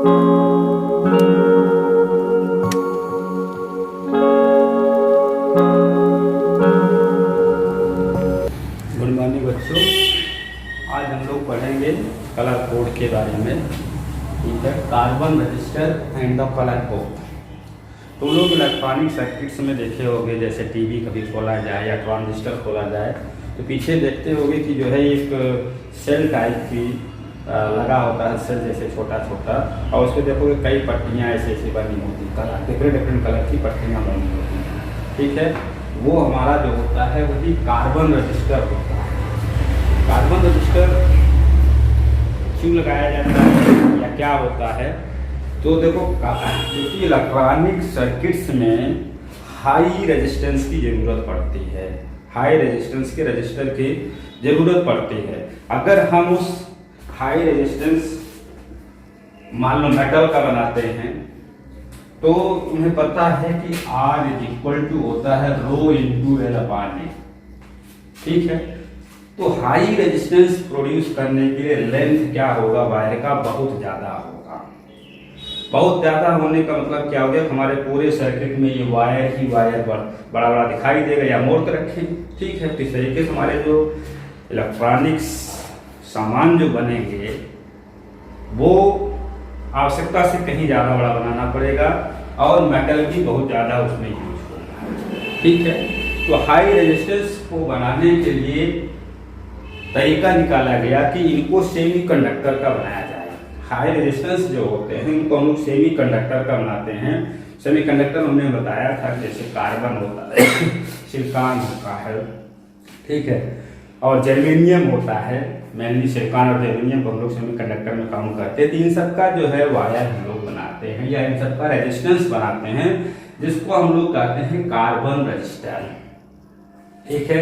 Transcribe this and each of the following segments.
Good morning बच्चों, आज हम लोग पढ़ेंगे कलर कोड के बारे में। ठीक है, carbon register and the colour code. तो लोग इलेक्ट्रॉनिक सर्किट्स में देखे होंगे, जैसे टीवी कभी खोला जाए या ट्रांजिस्टर खोला जाए तो पीछे देखते होंगे कि जो है एक सेल टाइप की लगा होता है, सेल जैसे छोटा छोटा, और उसके देखोगे कई पट्टियाँ ऐसे ऐसी बनी होती, कलर डिफरेंट कलर की पट्टियाँ बनी होती हैं। ठीक है, वो हमारा जो होता है वही कार्बन रजिस्टर होता है। कार्बन रजिस्टर क्यों लगाया जाता है या क्या होता है, तो देखो क्योंकि इलेक्ट्रॉनिक सर्किट्स में हाई रेजिस्टेंस की ज़रूरत पड़ती है, हाई रेजिस्टेंस के रजिस्टर की ज़रूरत पड़ती है। अगर हम उस हाई रेजिस्टेंस मान लो मेटल का बनाते हैं तो तुम्हें पता है कि R इज इक्वल टू होता है रो इंटू एल अपान ए। ठीक है, तो हाई रेजिस्टेंस प्रोड्यूस करने के लिए लेंथ क्या होगा, वायर का बहुत ज़्यादा होगा। बहुत ज़्यादा होने का मतलब क्या हो गया, हमारे पूरे सर्किट में ये वायर ही वायर बड़ा बड़ा दिखाई देगा या मोड़ कर रखें। ठीक है, तो इस तरीके से हमारे जो इलेक्ट्रॉनिक्स सामान जो बनेंगे वो आवश्यकता से कहीं ज़्यादा बड़ा बनाना पड़ेगा और मेटल भी बहुत ज़्यादा उसमें यूज होगा। ठीक है, तो हाई रेजिस्टेंस को बनाने के लिए तरीका निकाला गया कि इनको सेमीकंडक्टर का बनाया जाए। हाई रेजिस्टेंस जो होते हैं इनको हम लोग सेमीकंडक्टर का बनाते हैं। सेमीकंडक्टर हमने बताया था जैसे कार्बन होता है, सिलिकॉन होता है, ठीक है, और जर्मेनियम होता है। मेनली सिलिकॉन और जर्मेनियम को हम लोग सेमीकंडक्टर में काम करते हैं। तो इन सब का जो है वायर हम लोग बनाते हैं या इन सब का रेजिस्टेंस बनाते हैं, जिसको हम लोग कहते हैं कार्बन रजिस्टर। ठीक है,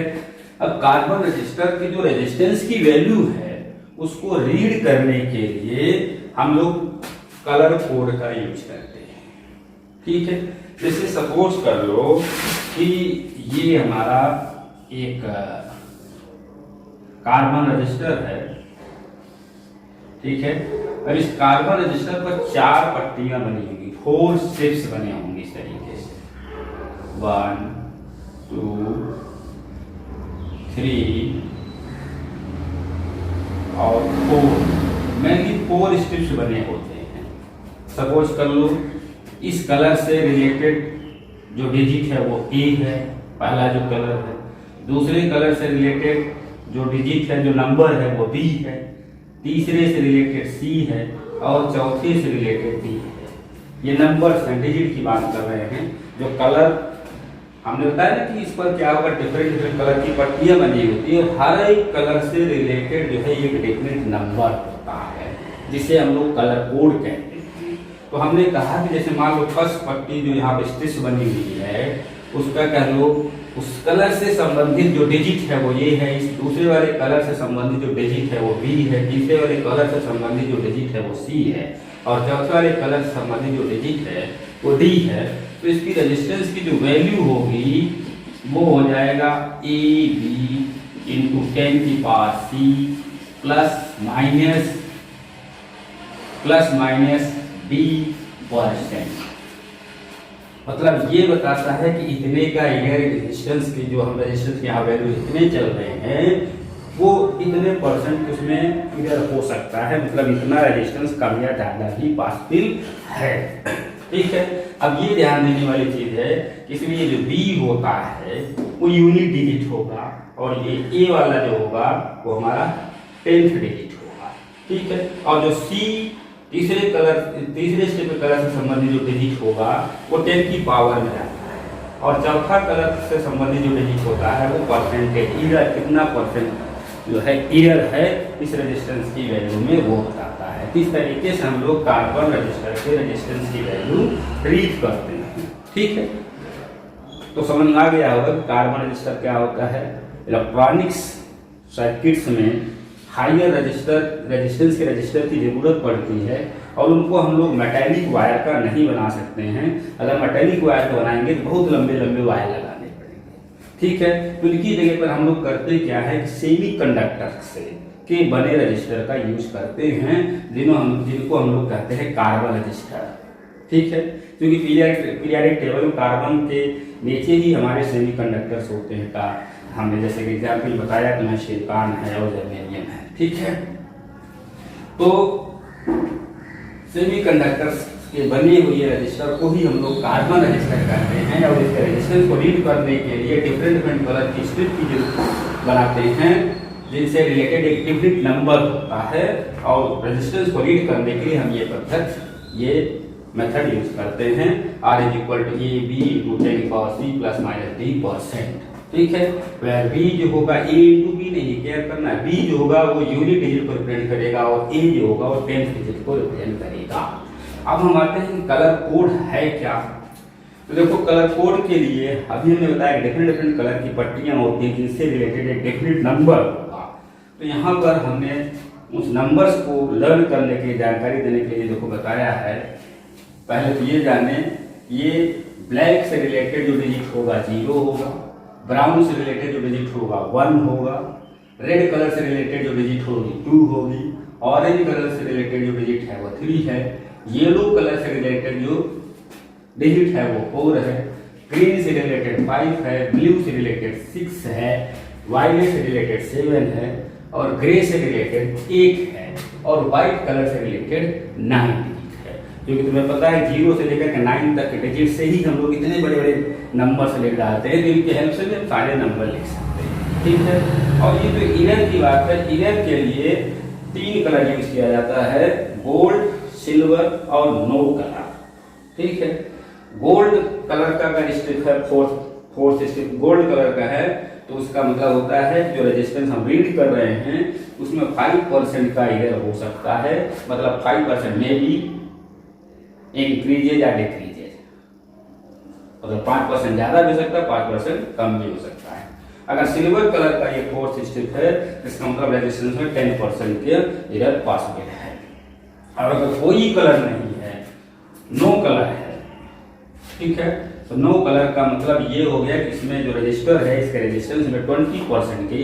अब कार्बन रजिस्टर की जो रेजिस्टेंस की वैल्यू है उसको रीड करने के लिए हम लोग कलर कोड का यूज करते हैं। ठीक है, जैसे सपोज कर लो कि ये हमारा एक कार्बन रजिस्टर है। ठीक है, अब इस कार्बन रजिस्टर पर 4 पट्टियां बनी होंगी, 4 स्ट्रिप्स बने होंगे इस तरीके से, 1 2 3 और 4। मेनली 4 स्ट्रिप्स बने होते हैं। सपोज कर लो इस कलर से रिलेटेड जो डिजिट है वो ए है, पहला जो कलर है। दूसरे कलर से रिलेटेड जो डिजिट है, जो नंबर है वो बी है। तीसरे से रिलेटेड सी है और चौथे से रिलेटेड डी है। ये नंबर्स हैं, डिजिट की बात कर रहे हैं। जो कलर हमने बताया ना कि इस पर क्या होगा, डिफरेंट कलर की पट्टियां बनी होती है। हर एक कलर से रिलेटेड जो है एक डिफरेंट नंबर होता है, जिसे हम लोग कलर कोड कहते हैं। तो हमने कहा कि जैसे मान लो फर्स्ट पट्टी जो यहाँ पे स्ट्रिप्स बनी हुई है उसका कह लो उस कलर से संबंधित जो डिजिट है वो ये है, इस दूसरे वाले कलर से संबंधित जो डिजिट है वो बी है, तीसरे वाले कलर से संबंधित जो डिजिट है वो सी है और चौथे वाले कलर से संबंधित जो डिजिट है वो डी है। तो इसकी रेजिस्टेंस की जो वैल्यू होगी वो हो जाएगा ए बी इंटू 10 की power c plus minus d percent. मतलब ये बताता है कि इतने का एयर रेजिस्टेंस की जो हम रेजिस्टेंस यहाँ वैल्यू इतने चल रहे हैं वो इतने परसेंट उसमें इधर हो सकता है, मतलब इतना रेजिस्टेंस कम या ज़्यादा ही पॉसिबल है। ठीक है, अब ये ध्यान देने वाली चीज़ है कि इसमें ये जो बी होता है वो यूनिट डिजिट होगा और ये ए वाला जो होगा वो हमारा 10th डिजिट होगा। ठीक है, और जो सी तीसरे स्टेप कलर से संबंधित जो डिजिट होगा वो 10 की पावर में आता है और चौथा कलर से संबंधित जो डिजिट होता है वो परसेंटेज, ईयर कितना परसेंट जो है ईयर है इस रेजिस्टेंस की वैल्यू में वो बताता है। इस तरीके से हम लोग कार्बन रजिस्टर के रेजिस्टेंस की वैल्यू रीड करते हैं। ठीक है, तो समझ में आ गया होगा कि कार्बन रजिस्टर क्या होता है। इलेक्ट्रॉनिक्स सर्किट्स में हाइयर रेजिस्टेंस के रजिस्टर की ज़रूरत पड़ती है और उनको हम लोग मेटेलिक वायर का नहीं बना सकते हैं। अगर मेटेलिक वायर का बनाएंगे तो बहुत लंबे लंबे वायर लगाने पड़ेंगे। ठीक है, तो इनकी जगह पर हम लोग करते क्या है, सेमी कंडक्टर से के बने रजिस्टर का यूज करते हैं, जिनको हम लोग कहते हैं कार्बन रजिस्टर। ठीक है, क्योंकि पीरियाडिक टेबल में कार्बन के नीचे ही हमारे सेमीकंडक्टर्स होते हैं का हमने जैसे कि एग्जाम्पल बताया कि सिलिकॉन है और जर्मेनियम है। ठीक है, तो सेमीकंडक्टर्स के बने हुए रजिस्टर को ही हम लोग कार्बन रजिस्टर कहते हैं, और इसके रेजिस्टेंस को रीड करने के लिए डिफरेंट कलर की स्ट्रिप की जरूरत बनाते हैं, जिनसे रिलेटेड एक डिफरेंट नंबर होता है, और रेजिस्टेंस को रीड करने के लिए हम ये मेथड यूज करते हैं। R = AB × 10⁻³ ± d%। ठीक है, वह B जो होगा A × B नहीं केयर करना, B जो होगा वो यूनिट डिजिट को रिप्रेजेंट करेगा और A जो होगा वो 10th डिजिट को रिप्रेजेंट करेगा। अब हम आते हैं कलर कोड है क्या। तो देखो, कलर कोड के लिए अभी हमने बताया डिफरेंट कलर की पट्टियां होती हैं, जिनसे रिलेटेड एक डिफरेंट नंबर होगा। तो यहाँ पर हमने उस नंबर्स को लर्न करने की जानकारी देने के लिए देखो बताया है। पहले तो ये जाने, ये ब्लैक से रिलेटेड जो डिजिट होगा 0 होगा, ब्राउन से रिलेटेड जो डिजिट होगा 1 होगा, रेड कलर से रिलेटेड जो डिजिट होगी 2 होगी, ऑरेंज कलर से रिलेटेड जो डिजिट है वो 3 है, येलो कलर से रिलेटेड जो डिजिट है वो 4 है, ग्रीन से रिलेटेड 5 है, ब्लू से रिलेटेड 6 है, वायलेट से रिलेटेड 7 है, और ग्रे से रिलेटेड 8 है, और व्हाइट कलर से रिलेटेड 9 डिजिट है। क्योंकि तुम्हें पता है 0 से लेकर के 9 तक के डिजिट से ही हम लोग इतने बड़े बड़े नंबर से लिख डालते हैं, तो इनकी हेल्प से भी हम सारे नंबर लिख सकते हैं। ठीक है, और ये जो इनर की बात है, इनर के लिए 3 कलर यूज किया जाता है, गोल्ड, सिल्वर और नो कलर। ठीक है, गोल्ड कलर का अगर स्ट्रिप है, फोर्थ स्ट्रिप गोल्ड कलर का है, तो उसका मतलब होता है जो रेजिस्टेंस हम रीड कर रहे हैं उसमें 5% का एरर हो सकता है, मतलब 5% में भी इंक्रीजेज या डिक्रीजेज, मतलब 5% ज्यादा भी हो सकता है, 5% कम भी हो सकता है। अगर सिल्वर कलर का ये फोर्थ स्ट्रिप है, इसका मतलब रेजिस्टेंस में 10% के एरर पॉसिबल है। और अगर कोई कलर नहीं है, नो कलर है, ठीक है, तो नो कलर का मतलब ये हो गया कि इसमें जो रजिस्टर है इसके रेजिस्टेंस में 20% की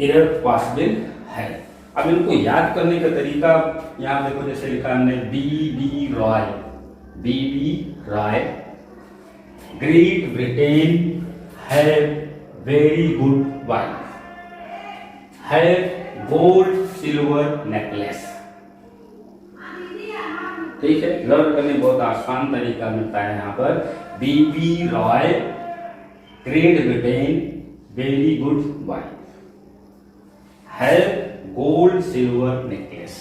एरर पॉसिबल है। अब इनको याद करने का तरीका यहाँ देखो, जैसे लिखा हमने BB Roy, great Britain have very good wife, have gold silver necklace. ठीक है, लर्न करने बहुत आसान तरीका मिलता है यहाँ पर। BB Roy, great Britain, very good wife, have gold silver necklace.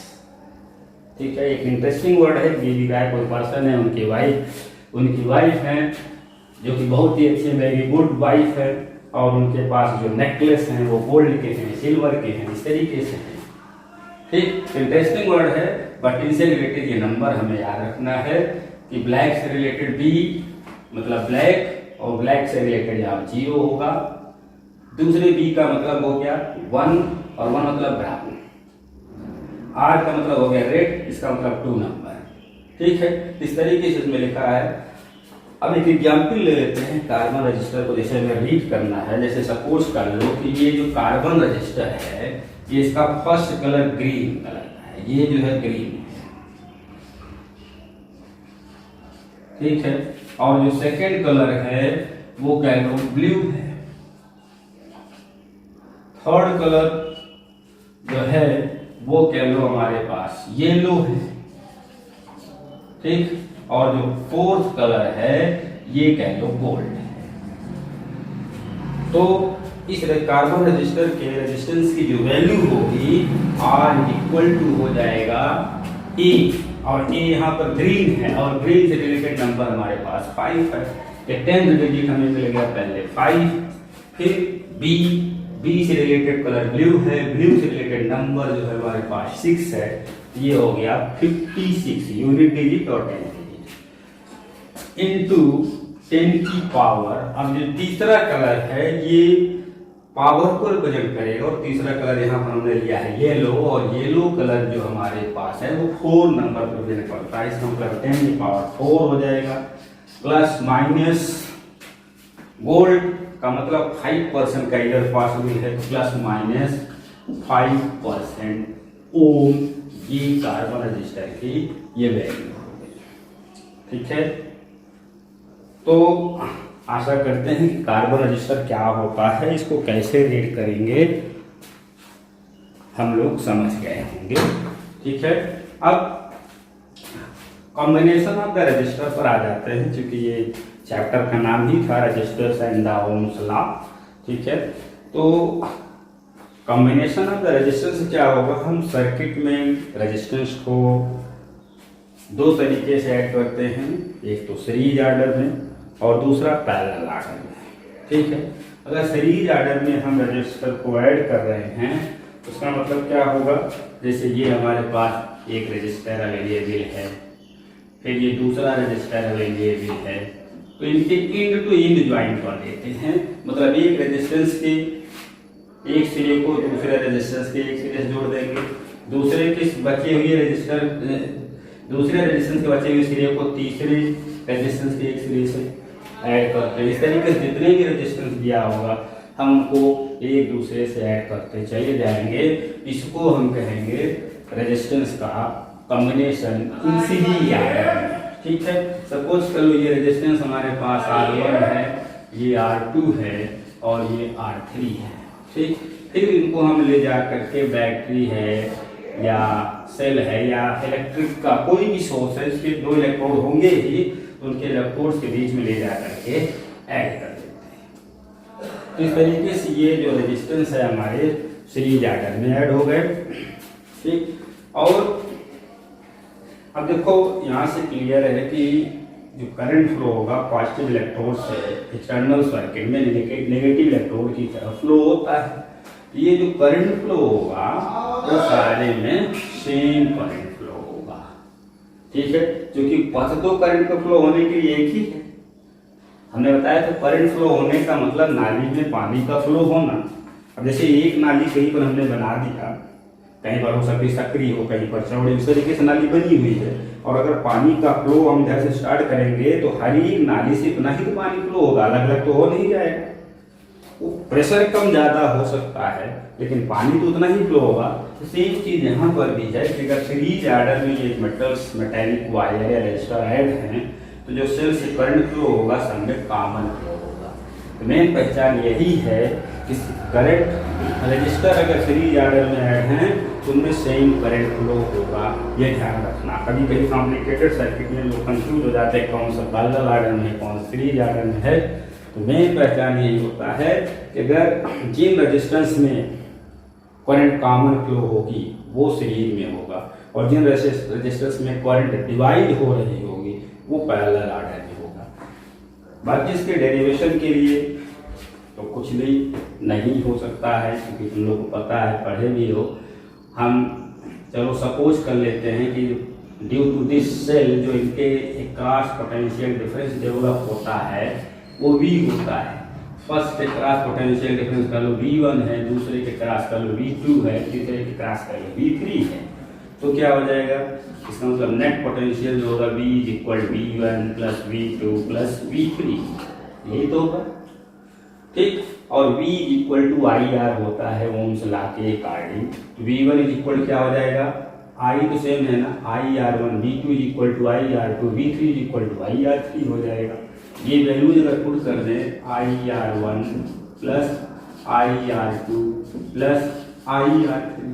ठीक है, एक इंटरेस्टिंग वर्ड है। बीबी रॉय कोई पर्सन है, उनकी वाइफ है जो कि बहुत ही अच्छी वेरी गुड वाइफ है, और उनके पास जो नेकलेस हैं वो गोल्ड के हैं, सिल्वर के हैं, इस तरीके से हैं। ठीक, इंटरेस्टिंग वर्ड है, बट इनसे रिलेटेड ये नंबर हमें याद रखना है कि ब्लैक से रिलेटेड B मतलब ब्लैक, और ब्लैक से रिलेटेड यहाँ 0 होगा। दूसरे B का मतलब हो गया 1, और 1 मतलब ब्राउन। R का मतलब हो गया रेड, इसका मतलब 2 नंबर। ठीक है, इस तरीके से इसमें लिखा है। अब एक एग्जाम्पल ले लेते हैं कार्बन रजिस्टर को, जैसे हमें रीड करना है। जैसे सपोज कर लो कि ये जो कार्बन रजिस्टर है, ये इसका फर्स्ट कलर ग्रीन कलर का है, ये जो है ग्रीन है। ठीक है, और जो सेकेंड कलर है वो कह लो ब्लू है। थर्ड कलर जो है वो कह लो हमारे पास येलो है। ठीक, और जो फोर्थ कलर है ये कह लो गोल्ड है। तो इस कार्बन रजिस्टर के रेजिस्टेंस की जो वैल्यू होगी R = हो जाएगा E, और A यहाँ पर ग्रीन है, और ग्रीन से रिलेटेड नंबर हमारे पास 5 है। 10th डिजिट हमें मिल गया पहले 5, फिर B से रिलेटेड कलर ब्लू है, ब्लू से रिलेटेड नंबर जो है हमारे पास 6 है, ये हो गया 56 यूनिट डिजिट और 10 डिजिट इनटू 10 की पावर। अब जो तीसरा कलर है ये पावर को रिप्रेजेंट करेगा, और तीसरा कलर यहाँ पर हमने लिया है येलो, और येलो कलर जो हमारे पास है वो 4 नंबर पर रिप्रेजेंट करता है। इसका मतलब 10 की पावर 4 हो जाएगा, प्लस माइनस गोल्ड का मतलब 5% का एरर पॉसिबल है, प्लस माइनस 5% ओम ये कार्बन रजिस्टर की ये वैल्यू हो गई। ठीक है, तो आशा करते हैं कि कार्बन रजिस्टर क्या होता है, इसको कैसे रीड करेंगे हम लोग समझ गए होंगे। ठीक है, अब कॉम्बिनेशन ऑफ द रजिस्टर पर आ जाते हैं, क्योंकि ये चैप्टर का नाम ही था resistors and the Ohm's law. ठीक है, तो कॉम्बिनेशन ऑफ द रेजिस्टेंस क्या होगा, हम सर्किट में रेजिस्टेंस को दो तरीके से ऐड करते हैं, एक तो सीरीज आर्डर में और दूसरा पैरेलल आर्डर में। ठीक है, अगर सीरीज आर्डर में हम रजिस्टर को ऐड कर रहे हैं तो उसका मतलब क्या होगा, जैसे ये हमारे पास एक रजिस्टर अवेलेबल है, फिर ये दूसरा रजिस्टर अवेलेबल है, तो इनके इंड टू इंड ज्वाइन कर देते हैं। मतलब एक रेजिस्टेंस के एक सिरे को दूसरे रेजिस्टेंस के एक सिरे से जोड़ देंगे, दूसरे के बचे हुए दूसरे रेजिस्टेंस के बचे हुए सिरे को तीसरे रेजिस्टेंस के एक सिरे से ऐड करते हैं। इस तरीके से जितने भी रेजिस्टेंस दिया होगा हम उनको एक दूसरे से ऐड करते चले जाएंगे। इसको हम कहेंगे रेजिस्टेंस का कॉम्बिनेशन इन सीरीज आर्डर में। ठीक है, सपोज करो ये रेजिस्टेंस हमारे पास R1 है, ये R2 है और ये R3 है। ठीक, फिर इनको हम ले जा करके बैटरी है या सेल है या इलेक्ट्रिक का कोई भी सोर्स है, इसके दो इलेक्ट्रोड होंगे ही, उनके इलेक्ट्रोड्स के बीच में ले जा करके ऐड कर देते हैं। तो इस तरीके से ये जो रेजिस्टेंस है हमारे सीरीज आर्डर में ऐड हो गए। ठीक, और अब देखो यहाँ से क्लियर है कि जो करंट फ्लो होगा पॉजिटिव इलेक्ट्रोड से एक्सटर्नल सर्किट में नेगेटिव इलेक्ट्रोड की तरफ फ्लो होता है। ये जो करंट फ्लो होगा वो सारे में सेम करंट फ्लो होगा। ठीक है, क्योंकि पथ तो करंट का फ्लो होने के लिए एक ही है। हमने बताया था करंट फ्लो होने का मतलब नाली में पानी का फ्लो होना। अब जैसे एक नाली कहीं पर हमने बना दिया, कहीं पर हो सकती सक्रिय हो, कहीं पर चौड़ी, इस तरीके से नाली बनी हुई है, और अगर पानी का फ्लो हम इधर से स्टार्ट करेंगे तो हर एक नाली से इतना ही तो पानी फ्लो होगा, अलग अलग तो हो नहीं जाएगा। वो प्रेशर कम ज़्यादा हो सकता है लेकिन पानी तो उतना ही फ्लो होगा। तो सेम चीज़ यहाँ पर भी है कि अगर सीरीज आर्डर में ये मेटल्स मेटेलिक वायर या रेजिस्टर ऐड हैं तो जो सेल से करंट फ्लो होगा सब में कॉमन फ्लो होगा। तो मेन पहचान यही है कि करंट रजिस्टर अगर सीरीज आर्डर में ऐड हैं तो उनमें सेम करंट फ्लो होगा, ये ध्यान रखना। कभी कभी कॉम्प्लिकेटेड सर्किट में लोग कंफ्यूज हो जाते हैं कौन सा पैरेलल आर्डर में कौन सीरीज आर्डर में है। तो मेन पहचान यही होता है कि अगर जिन रेजिस्टेंस में करंट कॉमन फ्लो होगी वो सीरीज में होगा, और जिन रेजिस्टेंस में करंट डिवाइड हो रही होगी वो पैरेलल आर्डर में होगा। बाकी इसके डेरिवेशन के लिए तो कुछ भी नहीं हो सकता है, क्योंकि तुम लोग को पता है, पढ़े भी हो। हम चलो सपोज कर लेते हैं कि ड्यू टू दिस सेल जो इनके क्रॉस पोटेंशियल डिफरेंस डेवलप होता है वो V होता है। फर्स्ट के क्रॉस पोटेंशियल डिफरेंस का लो V1 है, दूसरे के क्रॉस का लो V2 है, तीसरे के क्रॉस का लो V3 है। तो क्या हो जाएगा, इसका मतलब नेट पोटेंशियल जो होगा V equal V1 plus V2 plus V3, यही तो होगा। ठीक, और V इक्वल टू IR होता है ओम्स लॉ के अकॉर्डिंग। तो V1 इक्वल क्या हो जाएगा, I तो सेम है ना, IR1, V2 equal to IR2, V3 equal to IR3 हो जाएगा। ये वैल्यूज अगर पुट कर दें IR1 plus IR2 plus IR3,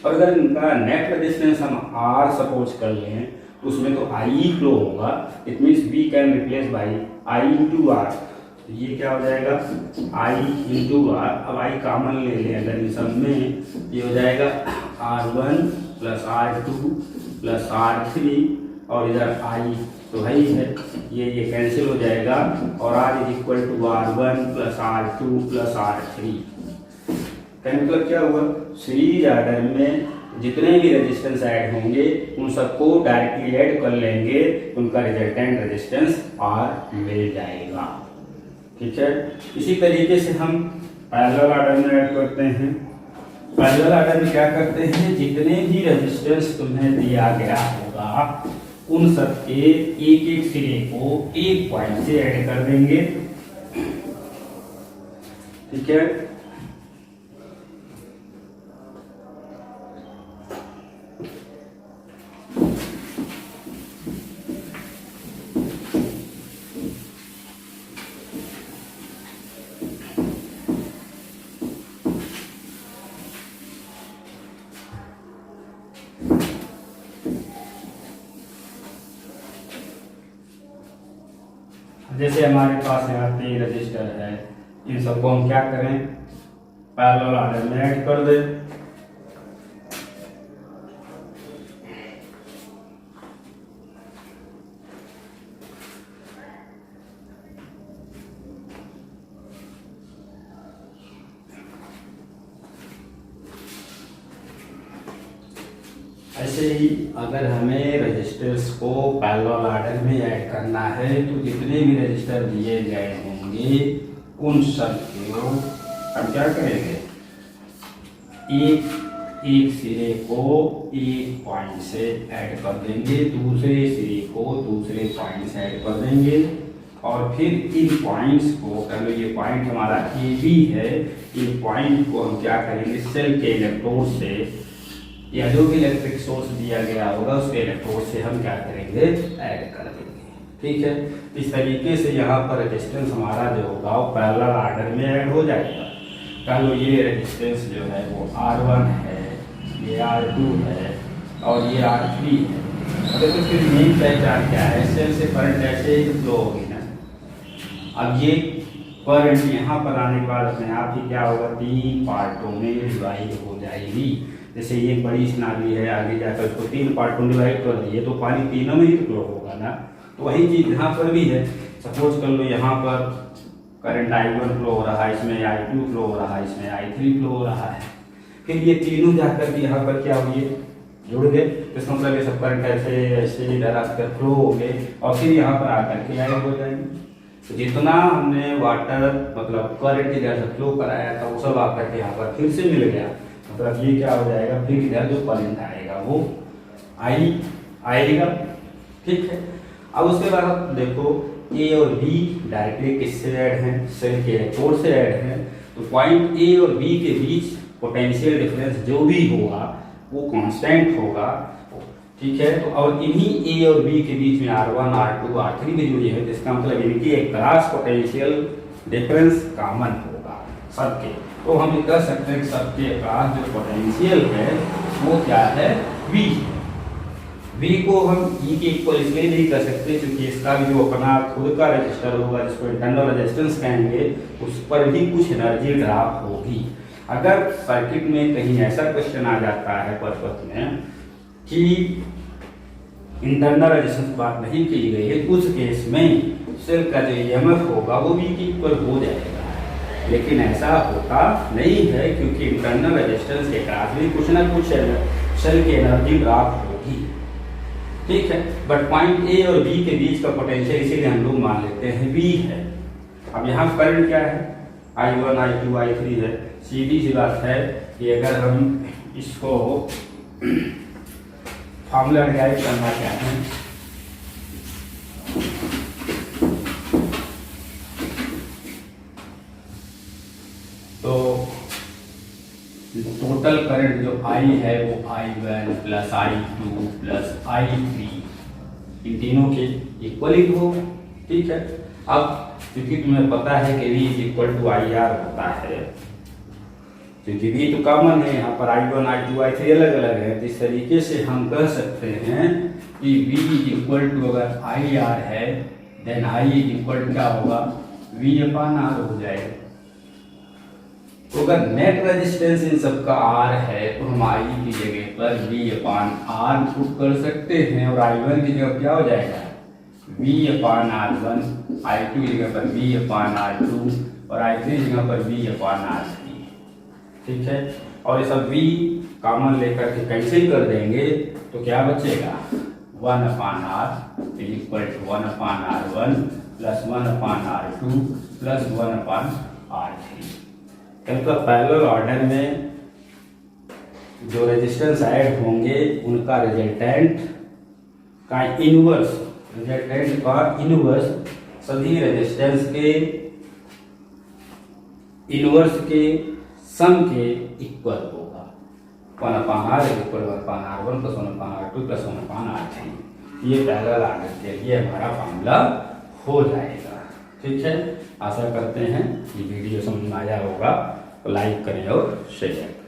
और अगर इनका नेट रेजिस्टेंस हम R सपोज कर लें तो उसमें तो I फ्लो होगा, it means V can replace by I into R। तो ये क्या हो जाएगा I इंटू R। अब I कॉमन ले लें अगर इन सब में, ये हो जाएगा R1 plus R2 plus R3, और इधर I तो है ही है, ये कैंसिल हो जाएगा, और R is equal to R1 plus R2 plus R3। कहने मतलब क्या हुआ, सीरीज आर्डर में जितने भी रेजिस्टेंस ऐड होंगे उन सबको डायरेक्टली ऐड कर लेंगे, उनका रिजल्टेंट रेजिस्टेंस R मिल जाएगा। ठीक है, इसी तरीके से हम पैरेलल आर्डर में ऐड करते हैं। पैरेलल आर्डर में क्या करते हैं, जितने भी रेजिस्टेंस तुम्हें दिया गया होगा उन सब के एक एक सिरे को एक पॉइंट से ऐड कर देंगे। ठीक है, जैसे हमारे पास यहाँ 3 रजिस्टर है, इन सबको हम क्या करें, पैरेलल ऑर्डर में ऐड कर दें। ऐसे ही अगर हमें रजिस्टर्स को पैरेलल ऑर्डर में ऐड करना है तो जितने भी रजिस्टर दिए गए होंगे उन सब को हम क्या करेंगे, एक सिरे को एक पॉइंट से ऐड कर देंगे, दूसरे सिरे को दूसरे पॉइंट से ऐड कर देंगे, और फिर इन पॉइंट्स को, कह लो ये पॉइंट हमारा ए बी है, इन पॉइंट को हम क्या करेंगे, सेल के इलेक्ट्रोड से या जो भी इलेक्ट्रिक सोर्स दिया गया होगा उसके इलेक्ट्रोड से हम क्या करेंगे, ऐड कर देंगे। ठीक है, इस तरीके से यहाँ पर रेजिस्टेंस हमारा जो होगा वो पैरेलल ऑर्डर में ऐड हो जाएगा। कह लो ये रेजिस्टेंस जो है वो R1 है, ये R2 है और ये R3 है। अगर तो फिर मेन पहचान क्या है, सेल से करंट ऐसे ही फ्लो होगी ना। अब ये करंट यहाँ पर आने के बाद अपने आप ही क्या होगा, 3 पार्टों में डिवाइड हो जाएगी। जैसे ये बड़ी नाली है, आगे जाकर उसको 3 पार्टों में डिवाइड कर दिए तो पानी तीनों में ही फ्लो होगा ना। तो वही चीज़ यहाँ पर भी है। सपोज कर लो यहाँ पर करंट I1 फ्लो हो रहा है, इसमें I2 फ्लो हो रहा है, इसमें I3 फ्लो हो रहा है। फिर ये तीनों जाकर के यहाँ पर क्या हुए, जुड़ गए। तो इसका मतलब ये सब करंट ऐसे ऐसे इधर आकर फ्लो हो गए और फिर यहाँ पर आकर के ऐड हो जाएंगे। तो जितना हमने वाटर मतलब करंट इधर से फ्लो कराया था वो सब आकर के यहाँ पर फिर से मिल गया। मतलब ये क्या हो जाएगा, फिर इधर जो करंट आएगा वो आएगा। ठीक है, अब उसके बाद आप देखो ए और बी डायरेक्टली किससे ऐड हैं, सेल के इलेक्ट्रोड से ऐड हैं। तो पॉइंट ए और बी के बीच पोटेंशियल डिफरेंस जो भी होगा वो कांस्टेंट होगा। ठीक है, तो और इन्हीं ए और बी के बीच में R1 R2 R3 भी जुड़ी है, जिसका मतलब इनकी एक क्रॉस पोटेंशियल डिफरेंस कॉमन होगा सबके। तो हम ये कह सकते हैं कि सबके क्रॉस जो पोटेंशियल है वो क्या है, V। V को हम E के इक्वल इसलिए नहीं कर सकते क्योंकि इसका भी जो अपना खुद का रजिस्टर होगा जिसको इंटरनल रेजिस्टेंस कहेंगे, उस पर भी कुछ एनर्जी ड्रॉप होगी। अगर सर्किट में कहीं ऐसा क्वेश्चन आ जाता है पर्पस में कि इंटरनल रेजिस्टेंस बात नहीं की गई है, उस केस में सेल का जो EMF होगा वो V के इक्वल हो जाएगा। लेकिन ऐसा होता नहीं है क्योंकि इंटरनल रेजिस्टेंस के कारण भी कुछ ना कुछ सेल की एनर्जी ड्रॉप होगी। ठीक है, बट पॉइंट ए और बी के बीच का पोटेंशियल इसीलिए हम लोग मान लेते हैं V है। अब यहाँ करंट क्या है, I1 I2 I3 है। सीधी सी बात है कि अगर हम इसको फॉर्मूला डिराइव करना चाहते हैं तो टोटल करंट जो I है वो I1 plus I2 plus I3 इन तीनों के इक्वल ही हो। ठीक है, अब क्योंकि तुम्हें पता है कि V इक्वल टू IR होता है, क्योंकि V तो कॉमन है, यहाँ पर I1 I2 I3 अलग अलग है। तो इस तरीके से हम कह सकते हैं कि V इक्वल टू अगर IR है देन I इक्वल टू क्या होगा, V अपान R हो जाएगा। तो अगर नेट रेजिस्टेंस इन सब का R है तो हम I की जगह पर V अपान R पुट कर सकते हैं और I1 की जगह क्या हो जाएगा, V अपान R1, I2 की जगह पर V अपान R2 और I3 की जगह पर V अपान R3। ठीक है, और ये सब V कॉमन लेकर के कैंसिल कर देंगे तो क्या बचेगा, 1 upon R equal to 1 upon R1 plus 1 upon R2 plus 1 upon R3। तो पैरेलल ऑर्डर में जो रेजिस्टेंस ऐड होंगे उनका रिजल्टेंट का इनवर्स, रिजल्टेंट का इनवर्स सभी रेजिस्टेंस के इनवर्स के सम के इक्वल होगा। 1 upon R equal 1 upon R1 plus 1 upon R2 plus 1 upon R3। ये पैरेलल ऑर्डर के लिए हमारा फॉर्मूला हो जाएगा। ठीक है, आशा करते हैं ये वीडियो समझ में आया होगा, तो लाइक करें और शेयर करें।